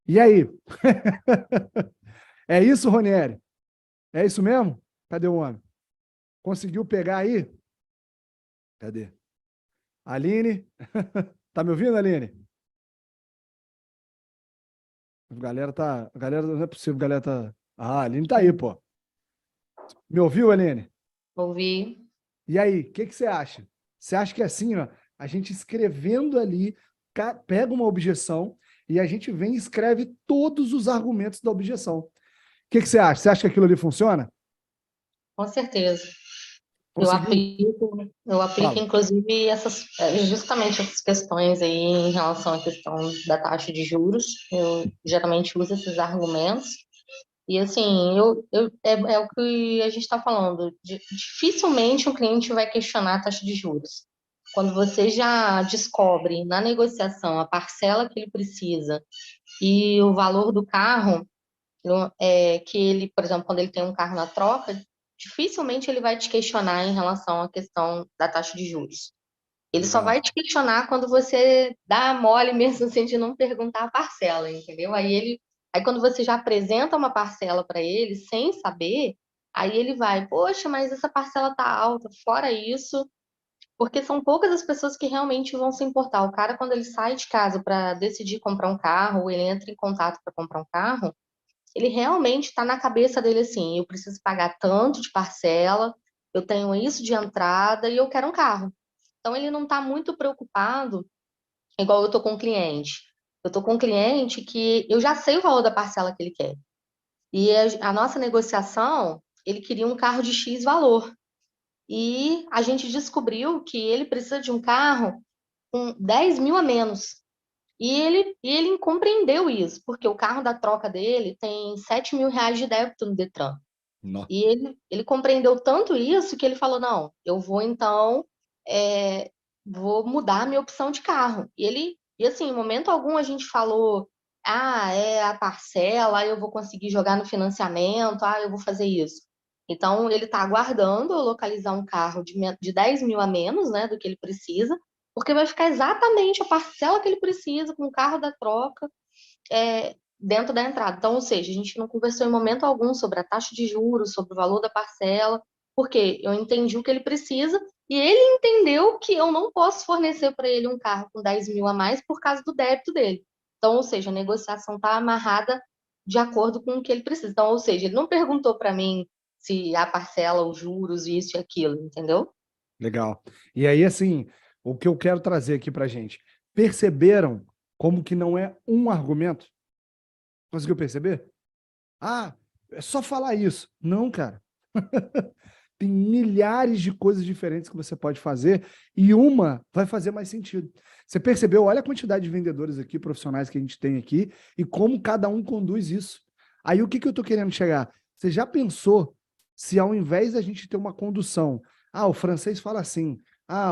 E aí? É isso, Ronieri? É isso mesmo? Cadê o homem? Conseguiu pegar aí? Cadê? Aline? Tá me ouvindo, Aline? A galera não é possível, a galera tá. Ah, a Aline tá aí, pô. Me ouviu, Aline? Ouvi. E aí, o que que você acha? Você acha que é assim, ó, a gente escrevendo ali, pega uma objeção e a gente vem e escreve todos os argumentos da objeção. O que que você acha? Você acha que aquilo ali funciona? Com certeza. Conseguiu? Eu aplico Fala. inclusive justamente essas questões aí em relação à questão da taxa de juros. Eu geralmente uso esses argumentos. E assim, é o que a gente está falando. Dificilmente o cliente vai questionar a taxa de juros. Quando você já descobre na negociação a parcela que ele precisa e o valor do carro, que ele, por exemplo, quando ele tem um carro na troca, dificilmente ele vai te questionar em relação à questão da taxa de juros. Ele só Legal. vai te questionar quando você dá mole mesmo assim de não perguntar a parcela, entendeu? Aí quando você já apresenta uma parcela para ele sem saber, aí ele vai, poxa, mas essa parcela tá alta. Fora isso, porque são poucas as pessoas que realmente vão se importar. O cara, quando ele sai de casa para decidir comprar um carro, ou ele entra em contato para comprar um carro, ele realmente está na cabeça dele assim: eu preciso pagar tanto de parcela, eu tenho isso de entrada e eu quero um carro. Então ele não está muito preocupado, igual eu estou com um cliente. Eu estou com um cliente que eu já sei o valor da parcela que ele quer. E a nossa negociação, ele queria um carro de X valor. E a gente descobriu que ele precisa de um carro com 10 mil a menos. E ele compreendeu isso, porque o carro da troca dele tem 7 mil reais de débito no Detran. Nó. E ele compreendeu tanto isso que ele falou: não, eu vou então, é, vou mudar a minha opção de carro. E assim, em momento algum a gente falou: ah, é a parcela, eu vou conseguir jogar no financiamento, eu vou fazer isso. Então, ele está aguardando eu localizar um carro de 10 mil a menos, né, do que ele precisa, porque vai ficar exatamente a parcela que ele precisa com o carro da troca, dentro da entrada. Então, ou seja, a gente não conversou em momento algum sobre a taxa de juros, sobre o valor da parcela, porque eu entendi o que ele precisa e ele entendeu que eu não posso fornecer para ele um carro com 10 mil a mais por causa do débito dele. Então, ou seja, a negociação está amarrada de acordo com o que ele precisa. Então, ou seja, ele não perguntou para mim se a parcela, os juros, isso e aquilo, entendeu? Legal. E aí, assim, o que eu quero trazer aqui pra gente. Perceberam como que não é um argumento? Conseguiu perceber? Ah, é só falar isso. Não, cara. Tem milhares de coisas diferentes que você pode fazer e uma vai fazer mais sentido. Você percebeu? Olha a quantidade de vendedores aqui, profissionais que a gente tem aqui e como cada um conduz isso. Aí o que que eu estou querendo chegar? Você já pensou se ao invés da gente ter uma condução, o francês fala assim,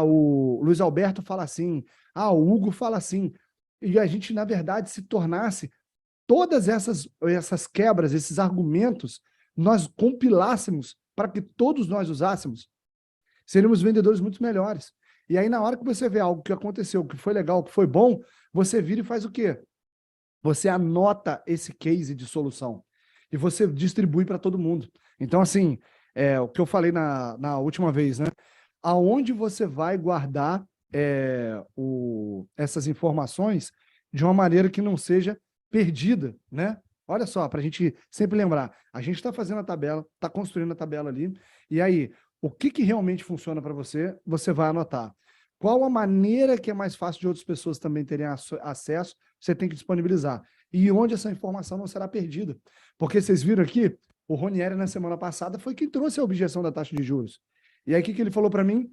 o Luiz Alberto fala assim, o Hugo fala assim, e a gente, na verdade, se tornasse todas essas quebras, esses argumentos, nós compilássemos para que todos nós usássemos, seríamos vendedores muito melhores. E aí, na hora que você vê algo que aconteceu, que foi legal, que foi bom, você vira e faz o quê? Você anota esse case de solução e você distribui para todo mundo. Então, assim, o que eu falei na última vez, né? Aonde você vai guardar essas informações de uma maneira que não seja perdida, né? Olha só, para a gente sempre lembrar, a gente está fazendo a tabela, está construindo a tabela ali, e aí, o que, que realmente funciona para você, você vai anotar. Qual a maneira que é mais fácil de outras pessoas também terem acesso, você tem que disponibilizar. E onde essa informação não será perdida. Porque vocês viram aqui, o Ronieri, na semana passada, foi quem trouxe a objeção da taxa de juros. E aí, o que, que ele falou para mim?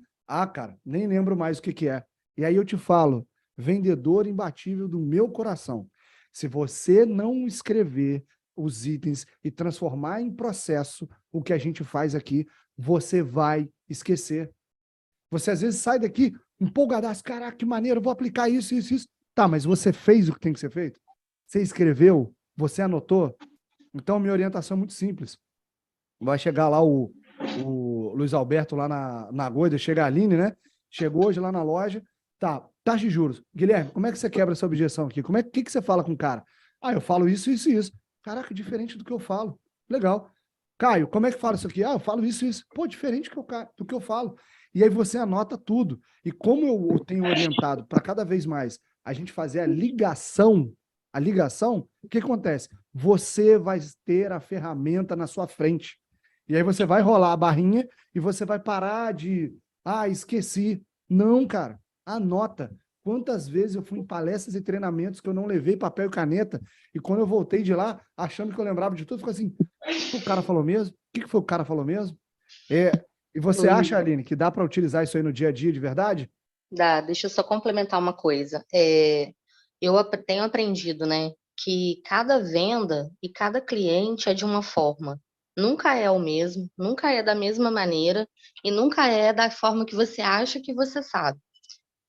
Cara, nem lembro mais o que, que é. E aí eu te falo, vendedor imbatível do meu coração. Se você não escrever os itens e transformar em processo o que a gente faz aqui, você vai esquecer. Você às vezes sai daqui empolgadaço, caraca, que maneiro, vou aplicar isso, isso, isso. Tá, mas você fez o que tem que ser feito? Você escreveu? Você anotou? Então, minha orientação é muito simples. Vai chegar lá o Luiz Alberto lá na Goida, chega a Aline, né? Chegou hoje lá na loja. Tá, taxa de juros. Guilherme, como é que você quebra essa objeção aqui? Que você fala com o cara? Ah, eu falo isso, isso e isso. Caraca, diferente do que eu falo. Legal. Caio, como é que fala isso aqui? Ah, eu falo isso e isso. Pô, diferente do que eu falo. E aí você anota tudo. E como eu tenho orientado para cada vez mais a gente fazer a ligação, o que acontece? Você vai ter a ferramenta na sua frente. E aí você vai rolar a barrinha e você vai parar de, esqueci. Não, cara, anota. Quantas vezes eu fui em palestras e treinamentos que eu não levei papel e caneta, e quando eu voltei de lá, achando que eu lembrava de tudo, ficou assim, o cara falou mesmo? O que foi o cara falou mesmo? E você acha, Aline, que dá para utilizar isso aí no dia a dia de verdade? Dá, deixa eu só complementar uma coisa. Tenho aprendido, né, que cada venda e cada cliente é de uma forma. Nunca é o mesmo, nunca é da mesma maneira e nunca é da forma que você acha que você sabe.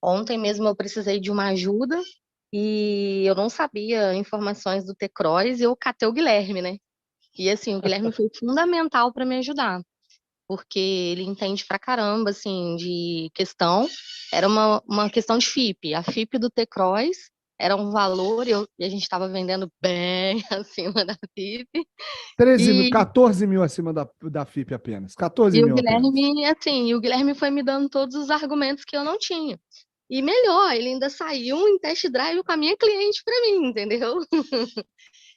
Ontem mesmo eu precisei de uma ajuda e eu não sabia informações do T-Cross e eu catei o Guilherme, né? E assim, o Guilherme foi fundamental para me ajudar porque ele entende pra caramba, assim, de questão. Era uma questão de FIP. A FIP do T-Cross era um valor e a gente estava vendendo bem acima da FIP. 13 mil, E, 14 mil acima da FIP apenas. 14 e o mil apenas. Guilherme, assim, e o Guilherme foi me dando todos os argumentos que eu não tinha. E melhor, ele ainda saiu em test drive com a minha cliente para mim, entendeu?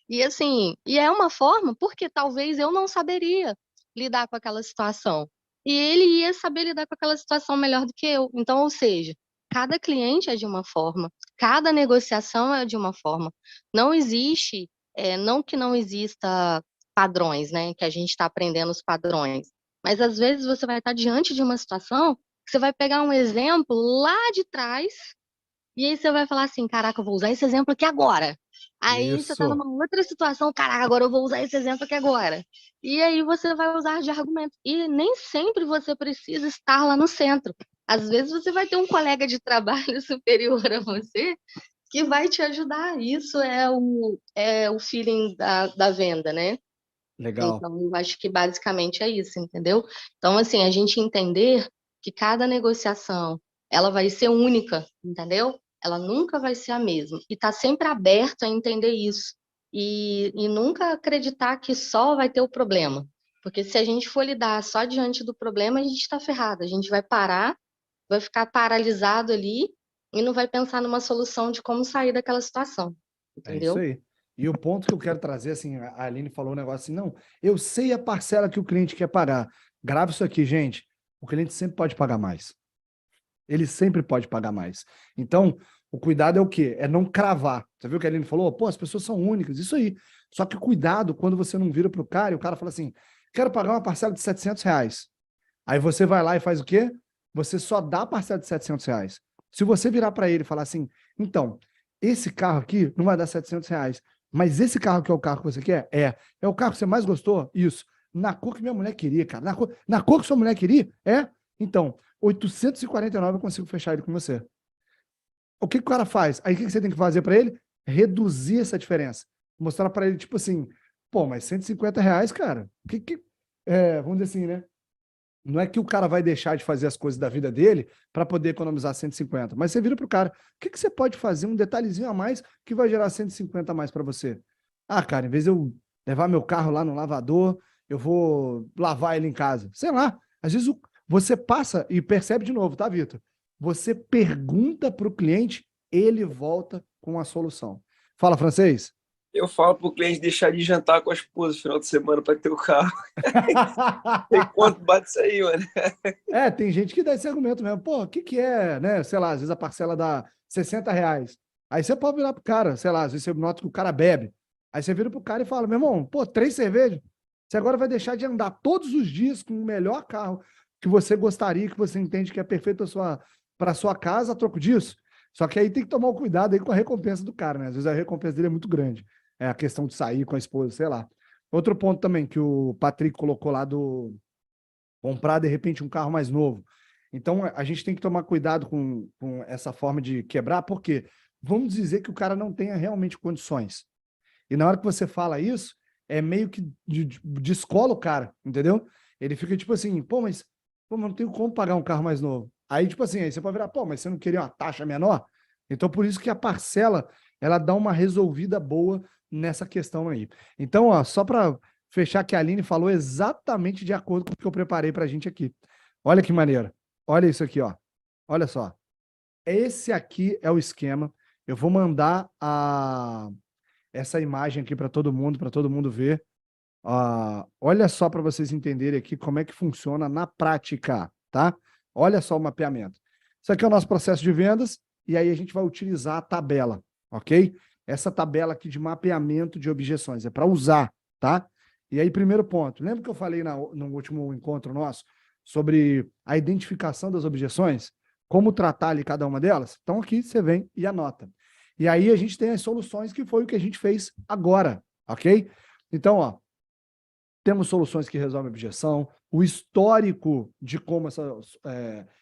E assim, e é uma forma porque talvez eu não saberia lidar com aquela situação. E ele ia saber lidar com aquela situação melhor do que eu. Então, ou seja, cada cliente é de uma forma, cada negociação é de uma forma. Não existe, não que não exista padrões, né? Que a gente está aprendendo os padrões. Mas às vezes você vai estar diante de uma situação que você vai pegar um exemplo lá de trás e aí você vai falar assim, caraca, eu vou usar esse exemplo aqui agora. Aí você tá Isso. numa outra situação, caraca, agora eu vou usar esse exemplo aqui agora. E aí você vai usar de argumento. E nem sempre você precisa estar lá no centro. Às vezes você vai ter um colega de trabalho superior a você que vai te ajudar. Isso é o feeling da venda, né? Legal. Então, eu acho que basicamente é isso, entendeu? Então, assim, a gente entender que cada negociação, ela vai ser única, entendeu? Ela nunca vai ser a mesma. E tá sempre aberto a entender isso. E nunca acreditar que só vai ter o problema. Porque se a gente for lidar só diante do problema, a gente está ferrado. A gente vai parar, vai ficar paralisado ali e não vai pensar numa solução de como sair daquela situação, É isso entendeu? aí. E o ponto que eu quero trazer, assim, a Aline falou um negócio assim, não, eu sei a parcela que o cliente quer pagar. Grava isso aqui, gente. O cliente sempre pode pagar mais. Ele sempre pode pagar mais. Então, o cuidado é o quê? É não cravar. Você viu que a Aline falou? Pô, as pessoas são únicas, isso aí. Só que cuidado quando você não vira pro cara e o cara fala assim, quero pagar uma parcela de R$ 700. Aí você vai lá e faz o quê? Você só dá a parcela de R$ 700. Se você virar para ele e falar assim, então, esse carro aqui não vai dar R$ 700, mas esse carro que é o carro que você quer? É o carro que você mais gostou? Isso. Na cor que minha mulher queria, cara. Na cor que sua mulher queria? É? Então, 849 eu consigo fechar ele com você. O que o cara faz? Aí o que você tem que fazer para ele? Reduzir essa diferença. Mostrar para ele, tipo assim, pô, mas R$ 150, cara, vamos dizer assim, né? Não é que o cara vai deixar de fazer as coisas da vida dele para poder economizar 150, mas você vira para o cara, o que você pode fazer, um detalhezinho a mais que vai gerar 150 a mais para você? Ah, cara, em vez de eu levar meu carro lá no lavador, eu vou lavar ele em casa. Sei lá, às vezes você passa e percebe de novo, tá, Vitor? Você pergunta para o cliente, ele volta com a solução. Fala, francês. Eu falo pro cliente deixar de jantar com a esposa no final de semana para ter o carro. Tem quanto bate isso aí, mano? Tem gente que dá esse argumento mesmo. Pô, o que que é, né? Sei lá, às vezes a parcela dá R$ 60. Aí você pode virar pro cara, sei lá, às vezes você nota que o cara bebe. Aí você vira pro cara e fala, meu irmão, pô, 3 cervejas. Você agora vai deixar de andar todos os dias com o melhor carro que você gostaria, que você entende que é perfeito para sua casa, a troco disso. Só que aí tem que tomar o cuidado aí com a recompensa do cara, né? Às vezes a recompensa dele é muito grande. É a questão de sair com a esposa, sei lá. Outro ponto também que o Patrick colocou lá do comprar, de repente, um carro mais novo. Então, a gente tem que tomar cuidado com essa forma de quebrar, porque vamos dizer que o cara não tenha realmente condições. E na hora que você fala isso, é meio que descola o cara, entendeu? Ele fica tipo assim, pô, mas não tenho como pagar um carro mais novo. Aí, tipo assim, aí você pode virar, pô, mas você não queria uma taxa menor? Então, por isso que a parcela, ela dá uma resolvida boa nessa questão aí. Então, ó, só para fechar que a Aline falou exatamente de acordo com o que eu preparei para a gente aqui. Olha que maneiro. Olha isso aqui, ó. Olha só. Esse aqui é o esquema. Eu vou mandar essa imagem aqui para todo mundo ver. Olha só para vocês entenderem aqui como é que funciona na prática, tá? Olha só o mapeamento. Isso aqui é o nosso processo de vendas e aí a gente vai utilizar a tabela, ok? Essa tabela aqui de mapeamento de objeções é para usar, tá? E aí, primeiro ponto. Lembra que eu falei no último encontro nosso sobre a identificação das objeções? Como tratar ali cada uma delas? Então aqui você vem e anota. E aí a gente tem as soluções que foi o que a gente fez agora, ok? Então, ó, temos soluções que resolvem a objeção, o histórico de como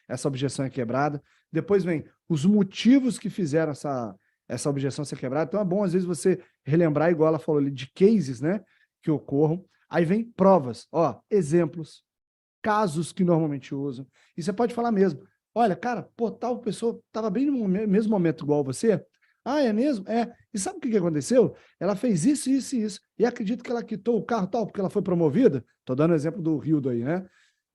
essa objeção é quebrada. Depois vem os motivos que fizeram essa objeção ser quebrada. Então é bom, às vezes, você relembrar, igual ela falou ali, de cases, né, que ocorram. Aí vem provas, ó, exemplos, casos que normalmente usam. E você pode falar mesmo, olha, cara, pô, tal pessoa estava bem no mesmo momento igual você. Ah, é mesmo? É. E sabe o que aconteceu? Ela fez isso, isso e isso. E acredito que ela quitou o carro tal, porque ela foi promovida. Tô dando o exemplo do Rildo aí, né?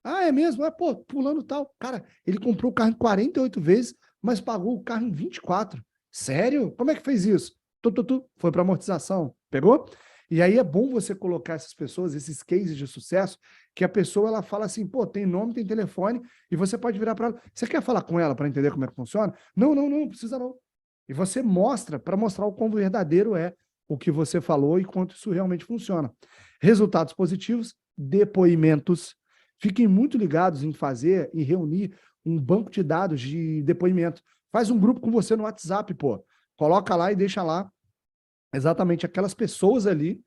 Ah, é mesmo? É, pô, pulando tal. Cara, ele comprou o carro em 48 vezes, mas pagou o carro em 24. Sério? Como é que fez isso? Foi para amortização. Pegou? E aí é bom você colocar essas pessoas, esses cases de sucesso, que a pessoa ela fala assim, pô, tem nome, tem telefone, e você pode virar para ela. Você quer falar com ela para entender como é que funciona? Não, não precisa não. E você mostra, para mostrar o quão verdadeiro é o que você falou e quanto isso realmente funciona. Resultados positivos, depoimentos. Fiquem muito ligados em fazer e reunir um banco de dados de depoimento. Faz um grupo com você no WhatsApp, pô. Coloca lá e deixa lá exatamente aquelas pessoas ali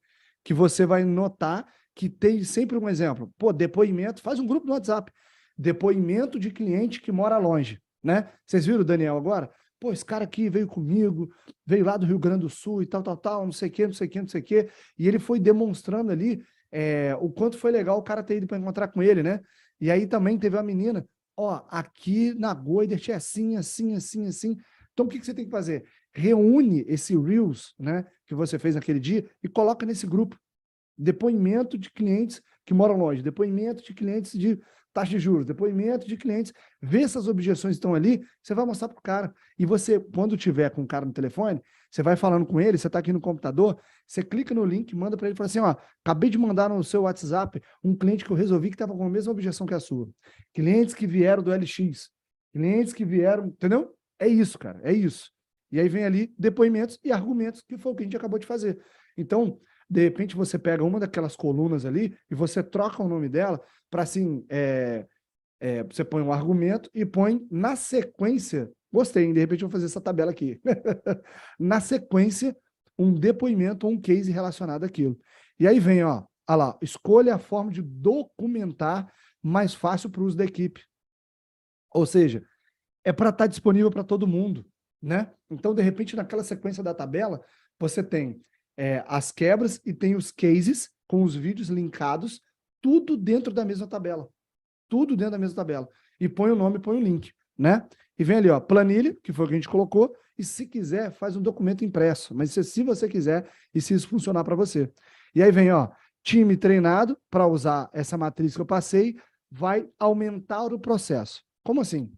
que você vai notar que tem sempre um exemplo. Pô, depoimento, faz um grupo no WhatsApp. Depoimento de cliente que mora longe, né? Vocês viram o Daniel agora? Pô, esse cara aqui veio comigo, veio lá do Rio Grande do Sul e tal, não sei o quê, não sei o quê, não sei o quê. E ele foi demonstrando ali o quanto foi legal o cara ter ido para encontrar com ele, né? E aí também teve uma menina, ó, aqui na Goidert é assim, assim, assim, assim. Então o que você tem que fazer? Reúne esse Reels, né, que você fez naquele dia e coloca nesse grupo. Depoimento de clientes que moram longe, depoimento de clientes de taxa de juros, depoimento de clientes, vê se as objeções estão ali, você vai mostrar para o cara. E você, quando tiver com o cara no telefone, você vai falando com ele, você está aqui no computador, você clica no link, manda para ele e fala assim, ó, acabei de mandar no seu WhatsApp um cliente que eu resolvi que estava com a mesma objeção que a sua. Clientes que vieram do LX, clientes que vieram, entendeu? É isso, cara, é isso. E aí vem ali depoimentos e argumentos, que foi o que a gente acabou de fazer. Então, de repente você pega uma daquelas colunas ali e você troca o nome dela para assim, você põe um argumento e põe na sequência, gostei, hein? De repente eu vou fazer essa tabela aqui, na sequência, um depoimento ou um case relacionado àquilo. E aí vem, ó lá, escolha a forma de documentar mais fácil para o uso da equipe. Ou seja, é para estar disponível para todo mundo, né? Então, de repente, naquela sequência da tabela, você tem as quebras e tem os cases com os vídeos linkados, tudo dentro da mesma tabela. Tudo dentro da mesma tabela. E põe o nome, põe o link, né? E vem ali, ó, planilha, que foi o que a gente colocou, e se quiser, faz um documento impresso. Mas se você quiser e se isso funcionar para você. E aí vem, ó, time treinado para usar essa matriz que eu passei, vai aumentar o processo. Como assim?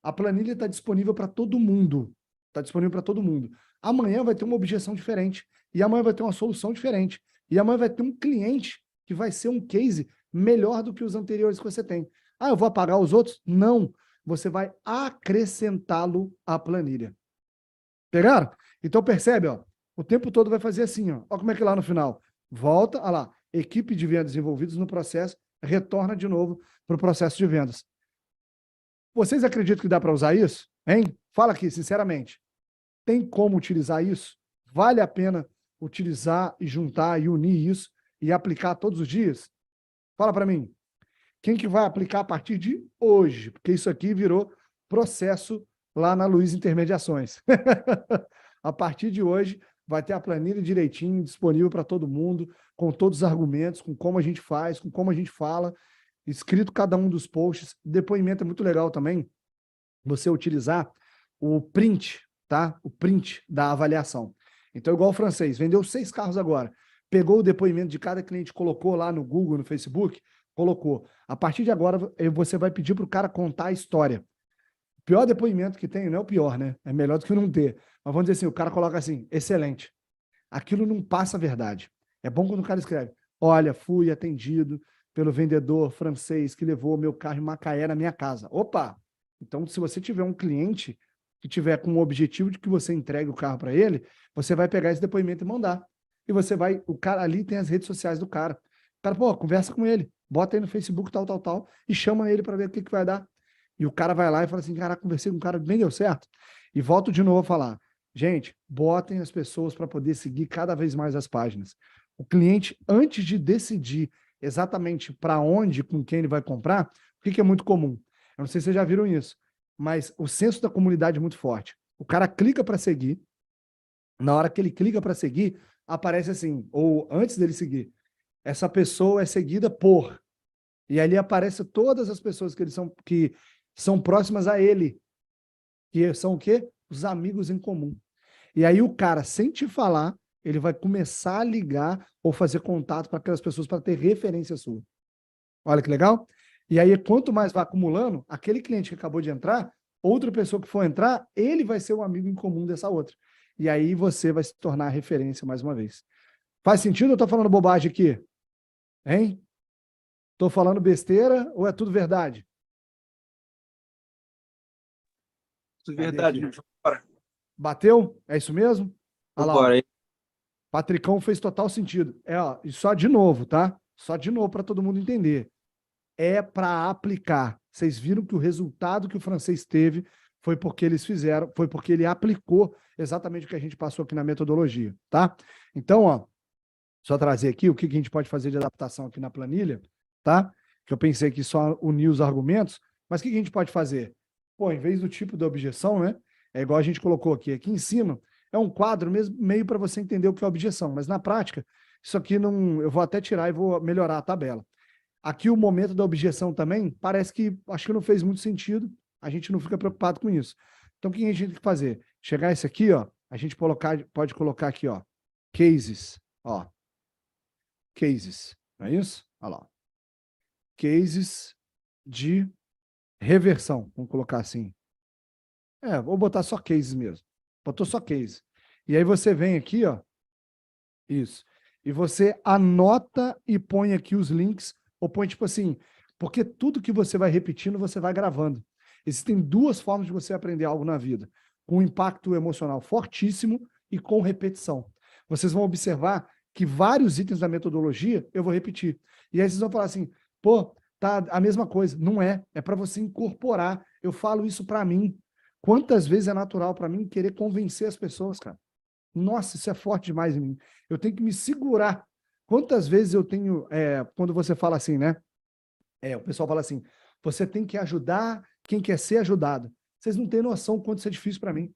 A planilha está disponível para todo mundo. Está disponível para todo mundo. Amanhã vai ter uma objeção diferente. E amanhã vai ter uma solução diferente. E amanhã vai ter um cliente que vai ser um case melhor do que os anteriores que você tem. Ah, eu vou apagar os outros? Não. Você vai acrescentá-lo à planilha. Pegaram? Então percebe, ó. O tempo todo vai fazer assim, ó. Olha como é que lá no final. Volta, olha lá. Equipe de vendas envolvidos no processo, retorna de novo para o processo de vendas. Vocês acreditam que dá para usar isso? Hein? Fala aqui, sinceramente. Tem como utilizar isso? Vale a pena utilizar e juntar e unir isso e aplicar todos os dias? Fala para mim. Quem que vai aplicar a partir de hoje? Porque isso aqui virou processo lá na Luiz Intermediações. A partir de hoje, vai ter a planilha direitinho, disponível para todo mundo, com todos os argumentos, com como a gente faz, com como a gente fala, escrito cada um dos posts. Depoimento é muito legal também, você utilizar o print, tá? O print da avaliação. Então, igual o francês, vendeu 6 carros agora, pegou o depoimento de cada cliente, colocou lá no Google, no Facebook, colocou. A partir de agora, você vai pedir para o cara contar a história. O pior depoimento que tem, não é o pior, né? É melhor do que não ter. Mas vamos dizer assim, o cara coloca assim, excelente. Aquilo não passa a verdade. É bom quando o cara escreve, olha, fui atendido pelo vendedor francês que levou meu carro em Macaé na minha casa. Opa! Então, se você tiver um cliente que tiver com o objetivo de que você entregue o carro para ele, você vai pegar esse depoimento e mandar. E você vai, o cara ali tem as redes sociais do cara. O cara, pô, conversa com ele, bota aí no Facebook, tal, tal, tal, e chama ele para ver o que vai dar. E o cara vai lá e fala assim, cara, conversei com o cara, nem deu certo. E volto de novo a falar, gente, botem as pessoas para poder seguir cada vez mais as páginas. O cliente, antes de decidir exatamente para onde, com quem ele vai comprar, o que é muito comum? Eu não sei se vocês já viram isso, mas o senso da comunidade é muito forte. O cara clica para seguir, na hora que ele clica para seguir, aparece assim, ou antes dele seguir, essa pessoa é seguida por. E ali aparece todas as pessoas que são próximas a ele, que são o quê? Os amigos em comum. E aí o cara, sem te falar, ele vai começar a ligar ou fazer contato para aquelas pessoas para ter referência sua. Olha que legal. E aí, quanto mais vai acumulando, aquele cliente que acabou de entrar, outra pessoa que for entrar, ele vai ser um amigo em comum dessa outra. E aí você vai se tornar a referência mais uma vez. Faz sentido ou eu estou falando bobagem aqui? Hein? Estou falando besteira ou é tudo verdade? Tudo verdade. Bora. Bateu? É isso mesmo? Olha lá, Bora, ó. hein? Patricão fez total sentido. Ó, e só de novo, tá? Só de novo para todo mundo entender. É para aplicar. Vocês viram que o resultado que o francês teve foi porque eles fizeram, foi porque ele aplicou exatamente o que a gente passou aqui na metodologia, tá? Então, ó, só trazer aqui o que a gente pode fazer de adaptação aqui na planilha, tá? Que eu pensei que só unir os argumentos, mas o que a gente pode fazer? Pô, em vez do tipo da objeção, né? É igual a gente colocou aqui em cima, é um quadro mesmo, meio para você entender o que é objeção, mas na prática, isso aqui não, eu vou até tirar e vou melhorar a tabela. Aqui o momento da objeção também, parece que, acho que não fez muito sentido, a gente não fica preocupado com isso. Então, o que a gente tem que fazer? Chegar esse aqui, ó, a gente pode colocar aqui, ó, cases, ó, cases, não é isso? Olha lá. Cases de reversão, vamos colocar assim. Vou botar só cases mesmo. Botou só case. E aí você vem aqui, ó, isso, e você anota e põe aqui os links, ou põe tipo assim, porque tudo que você vai repetindo, você vai gravando. Existem 2 formas de você aprender algo na vida, com um impacto emocional fortíssimo e com repetição. Vocês vão observar que vários itens da metodologia eu vou repetir. E aí vocês vão falar assim, pô, tá a mesma coisa. Não é, é para você incorporar. Eu falo isso para mim. Quantas vezes é natural para mim querer convencer as pessoas, cara? Nossa, isso é forte demais em mim. Eu tenho que me segurar. Quantas vezes eu tenho, quando você fala assim, né? O pessoal fala assim, você tem que ajudar quem quer ser ajudado. Vocês não têm noção do quanto isso é difícil para mim.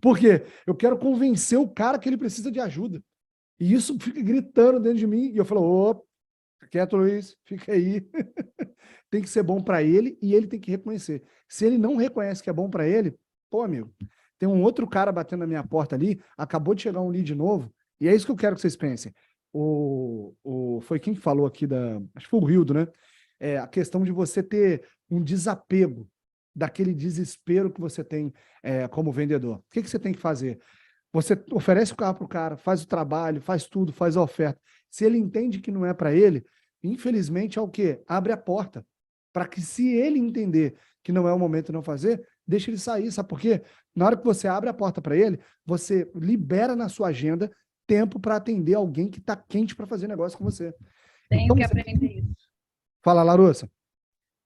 Por quê? Eu quero convencer o cara que ele precisa de ajuda. E isso fica gritando dentro de mim. E eu falo, ô, quieto, Luiz, fica aí. Tem que ser bom para ele e ele tem que reconhecer. Se ele não reconhece que é bom para ele, pô, amigo, tem um outro cara batendo na minha porta ali, acabou de chegar um lead novo, e é isso que eu quero que vocês pensem. Foi quem falou aqui acho que foi o Rildo, né? A questão de você ter um desapego daquele desespero que você tem como vendedor. O que você tem que fazer? Você oferece o carro para o cara, faz o trabalho, faz tudo, faz a oferta. Se ele entende que não é para ele, infelizmente é o quê? Abre a porta. Para que se ele entender que não é o momento de não fazer, deixa ele sair. Sabe por quê? Na hora que você abre a porta para ele, você libera na sua agenda tempo para atender alguém que está quente para fazer negócio com você. Tenho que aprender isso. Fala, Larussa.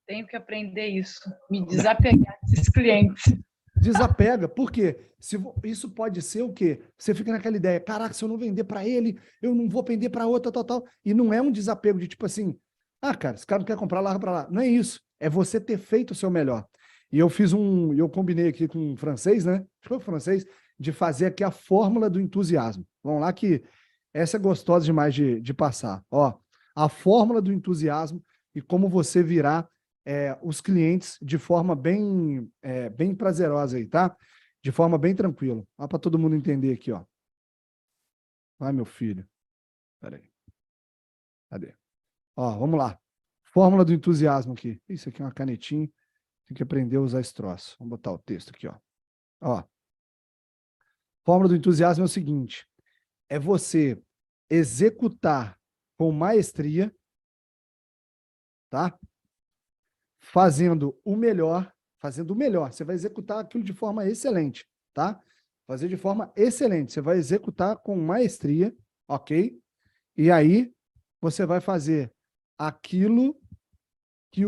Tenho que aprender isso. Me desapegar desses clientes. Desapega, por quê? Isso pode ser o quê? Você fica naquela ideia, caraca, se eu não vender para ele, eu não vou vender para outra, tal. E não é um desapego de tipo assim, cara, esse cara não quer comprar, larga para lá. Não é isso. É você ter feito o seu melhor. E eu combinei aqui com o francês, né? Acho que foi o francês, de fazer aqui a fórmula do entusiasmo. Vamos lá que essa é gostosa demais de passar. Ó, a fórmula do entusiasmo e como você virar os clientes de forma bem prazerosa aí, tá? de forma bem tranquila. Ó, para todo mundo entender aqui, ó. Vai, meu filho. Peraí. Cadê? Ó, vamos lá. Fórmula do entusiasmo aqui. Isso aqui é uma canetinha. Tem que aprender a usar esse troço. Vamos botar o texto aqui, ó. Ó. Fórmula do entusiasmo é o seguinte: é você executar com maestria, tá? Fazendo o melhor. Você vai executar aquilo de forma excelente, tá? Fazer de forma excelente. Você vai executar com maestria, ok? E aí, você vai fazer aquilo que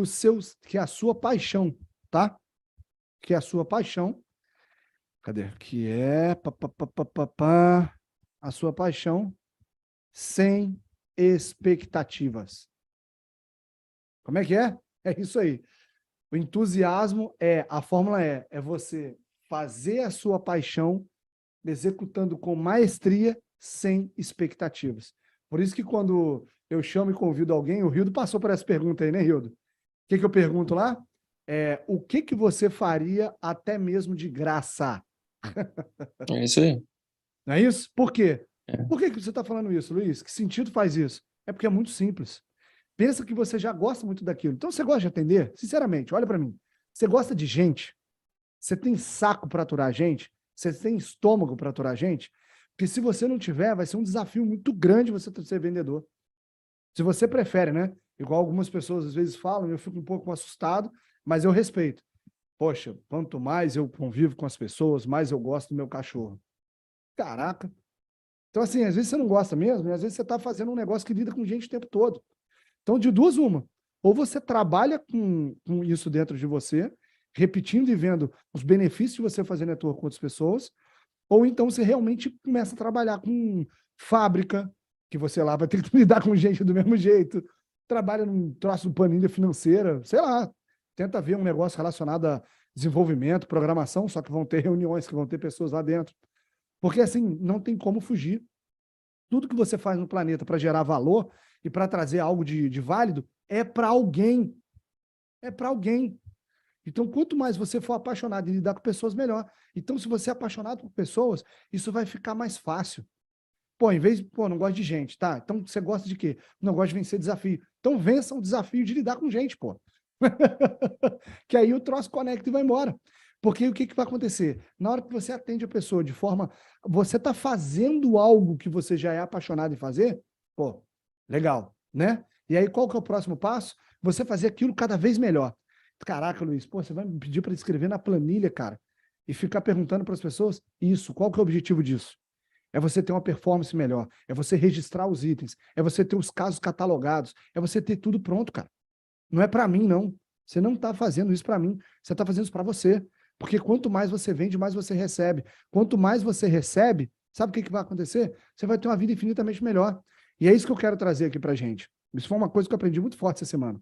que é a sua paixão, tá? Que é a sua paixão. Cadê? Que é a sua paixão sem expectativas. Como é que é? É isso aí. O entusiasmo a fórmula é você fazer a sua paixão executando com maestria sem expectativas. Por isso que quando eu chamo e convido alguém, o Rildo passou por essa pergunta aí, né, Rildo? O que eu pergunto lá? O que você faria até mesmo de graça? É isso aí. Não é isso? Por quê? É. Por que você está falando isso, Luiz? Que sentido faz isso? É porque é muito simples. Pensa que você já gosta muito daquilo. Então, você gosta de atender? Sinceramente, olha para mim. Você gosta de gente? Você tem saco para aturar gente? Você tem estômago para aturar gente? Porque se você não tiver, vai ser um desafio muito grande você ser vendedor. Se você prefere, né? Igual algumas pessoas às vezes falam, eu fico um pouco assustado, mas eu respeito. Poxa, quanto mais eu convivo com as pessoas, mais eu gosto do meu cachorro. Caraca. Então, assim, às vezes você não gosta mesmo, e às vezes você está fazendo um negócio que lida com gente o tempo todo. Então, de duas, uma. Ou você trabalha com isso dentro de você, repetindo e vendo os benefícios de você fazer network com outras pessoas, ou então você realmente começa a trabalhar com fábrica, que você lá vai ter que lidar com gente do mesmo jeito, trabalha num troço de planilha financeira, sei lá, tenta ver um negócio relacionado a desenvolvimento, programação, só que vão ter reuniões, que vão ter pessoas lá dentro. Porque, assim, não tem como fugir. Tudo que você faz no planeta para gerar valor e para trazer algo de válido é para alguém. É para alguém. Então, quanto mais você for apaixonado em lidar com pessoas, melhor. Então, se você é apaixonado por pessoas, isso vai ficar mais fácil. Pô, em vez de, não gosto de gente, tá? Então, você gosta de quê? Não gosta de vencer desafio. Então, vença o desafio de lidar com gente, pô. Que aí o troço conecta e vai embora. Porque o que vai acontecer? Na hora que você atende a pessoa de forma... Você está fazendo algo que você já é apaixonado em fazer? Pô, legal, né? E aí, qual que é o próximo passo? Você fazer aquilo cada vez melhor. Caraca, Luiz, pô, você vai me pedir para escrever na planilha, cara, e ficar perguntando para as pessoas? Isso, qual que é o objetivo disso? É você ter uma performance melhor, é você registrar os itens, é você ter os casos catalogados, é você ter tudo pronto, cara. Não é para mim, não. Você não está fazendo isso para mim, você está fazendo isso para você. Porque quanto mais você vende, mais você recebe. Quanto mais você recebe, sabe o que vai acontecer? Você vai ter uma vida infinitamente melhor. E é isso que eu quero trazer aqui para gente. Isso foi uma coisa que eu aprendi muito forte essa semana.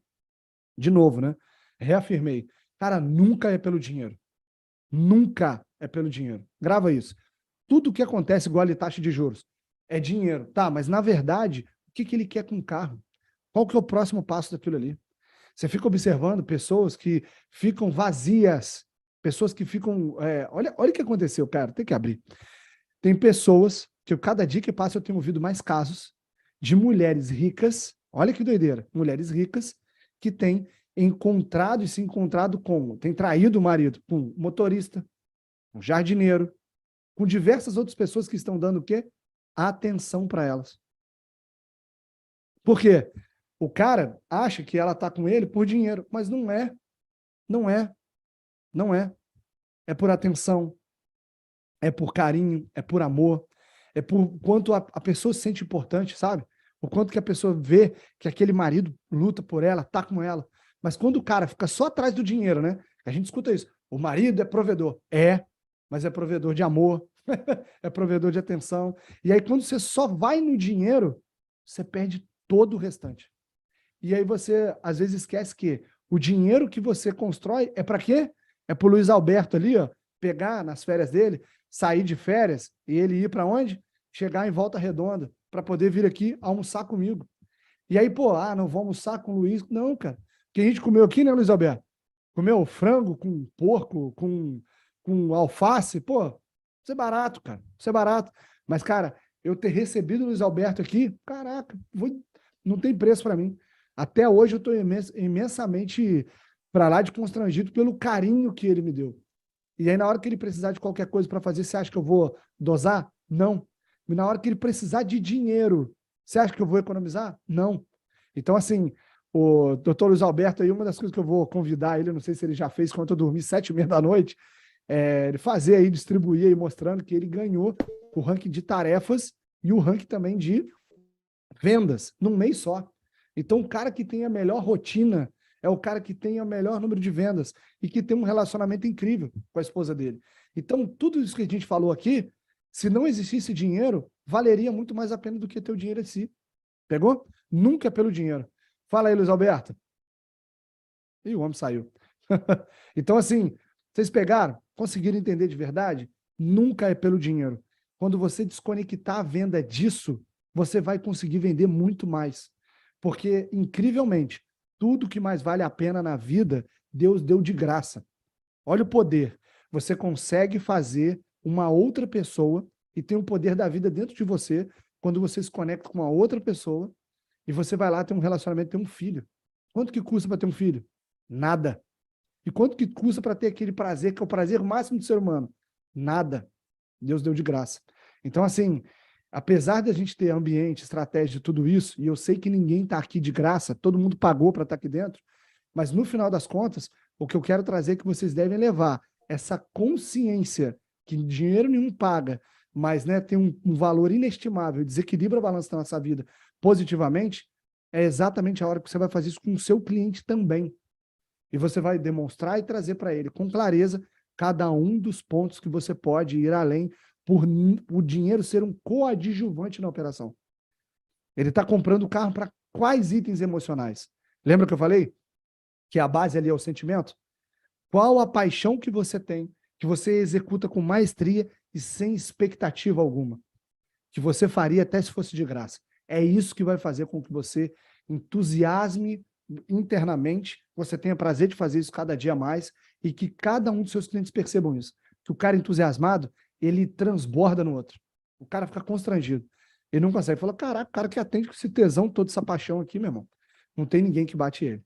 De novo, né? Reafirmei. Cara, nunca é pelo dinheiro. Nunca é pelo dinheiro. Grava isso. Tudo que acontece igual a taxa de juros é dinheiro. Tá, mas na verdade, o que ele quer com o carro? Qual que é o próximo passo daquilo ali? Você fica observando pessoas que ficam vazias, pessoas que ficam... olha o que aconteceu, cara, tem que abrir. Tem pessoas que cada dia que passa eu tenho ouvido mais casos de mulheres ricas, olha que doideira, mulheres ricas que têm encontrado e se encontrado com, tem traído o marido com um motorista, um jardineiro, com diversas outras pessoas que estão dando o quê? Atenção para elas. Por quê? O cara acha que ela está com ele por dinheiro, mas não é. Não é. Não é. É por atenção, é por carinho, é por amor, é por quanto a pessoa se sente importante, sabe? O quanto que a pessoa vê que aquele marido luta por ela, tá com ela. Mas quando o cara fica só atrás do dinheiro, né? A gente escuta isso. O marido é provedor. Mas é provedor de amor, é provedor de atenção. E aí, quando você só vai no dinheiro, você perde todo o restante. E aí você, às vezes, esquece que o dinheiro que você constrói é para quê? É para o Luiz Alberto ali, ó, pegar nas férias dele, sair de férias e ele ir para onde? Chegar em Volta Redonda, para poder vir aqui almoçar comigo. E aí, pô, não vou almoçar com o Luiz. Não, cara. O que a gente comeu aqui, né, Luiz Alberto? Comeu frango com porco, com com alface, pô, isso é barato, cara. Isso é barato. Mas, cara, eu ter recebido o Luiz Alberto aqui, caraca, não tem preço para mim. Até hoje eu estou imensamente para lá de constrangido pelo carinho que ele me deu. E aí, na hora que ele precisar de qualquer coisa para fazer, você acha que eu vou dosar? Não. E na hora que ele precisar de dinheiro, você acha que eu vou economizar? Não. Então, assim, o doutor Luiz Alberto aí, uma das coisas que eu vou convidar ele, não sei se ele já fez quando eu dormi 7h30 da noite, ele fazer aí, distribuir aí, mostrando que ele ganhou o ranking de tarefas e o ranking também de vendas num mês só. Então, o cara que tem a melhor rotina é o cara que tem o melhor número de vendas e que tem um relacionamento incrível com a esposa dele. Então, tudo isso que a gente falou aqui, se não existisse dinheiro, valeria muito mais a pena do que ter o dinheiro em si. Pegou? Nunca é pelo dinheiro. Fala aí, Luiz Alberto. Ih, o homem saiu. Então, assim, vocês pegaram? Conseguiram entender de verdade? Nunca é pelo dinheiro. Quando você desconectar a venda disso, você vai conseguir vender muito mais. Porque, incrivelmente, tudo que mais vale a pena na vida, Deus deu de graça. Olha o poder. Você consegue fazer uma outra pessoa e tem o poder da vida dentro de você quando você se conecta com uma outra pessoa e você vai lá ter um relacionamento, ter um filho. Quanto que custa para ter um filho? Nada. E quanto que custa para ter aquele prazer, que é o prazer máximo do ser humano? Nada. Deus deu de graça. Então, assim, apesar de a gente ter ambiente, estratégia de tudo isso, e eu sei que ninguém está aqui de graça, todo mundo pagou para estar aqui dentro, mas no final das contas, o que eu quero trazer é que vocês devem levar essa consciência que dinheiro nenhum paga, mas, né, tem um valor inestimável, desequilibra a balança da nossa vida positivamente, é exatamente a hora que você vai fazer isso com o seu cliente também. E você vai demonstrar e trazer para ele com clareza cada um dos pontos que você pode ir além por o dinheiro ser um coadjuvante na operação. Ele está comprando o carro para quais itens emocionais? Lembra que eu falei? Que a base ali é o sentimento? Qual a paixão que você tem, que você executa com maestria e sem expectativa alguma? Que você faria até se fosse de graça. É isso que vai fazer com que você entusiasme internamente, você tenha prazer de fazer isso cada dia mais e que cada um dos seus clientes percebam isso. Que o cara entusiasmado, ele transborda no outro. O cara fica constrangido. Ele não consegue. Fala, caraca, o cara que atende com esse tesão, toda essa paixão aqui, meu irmão. Não tem ninguém que bate ele.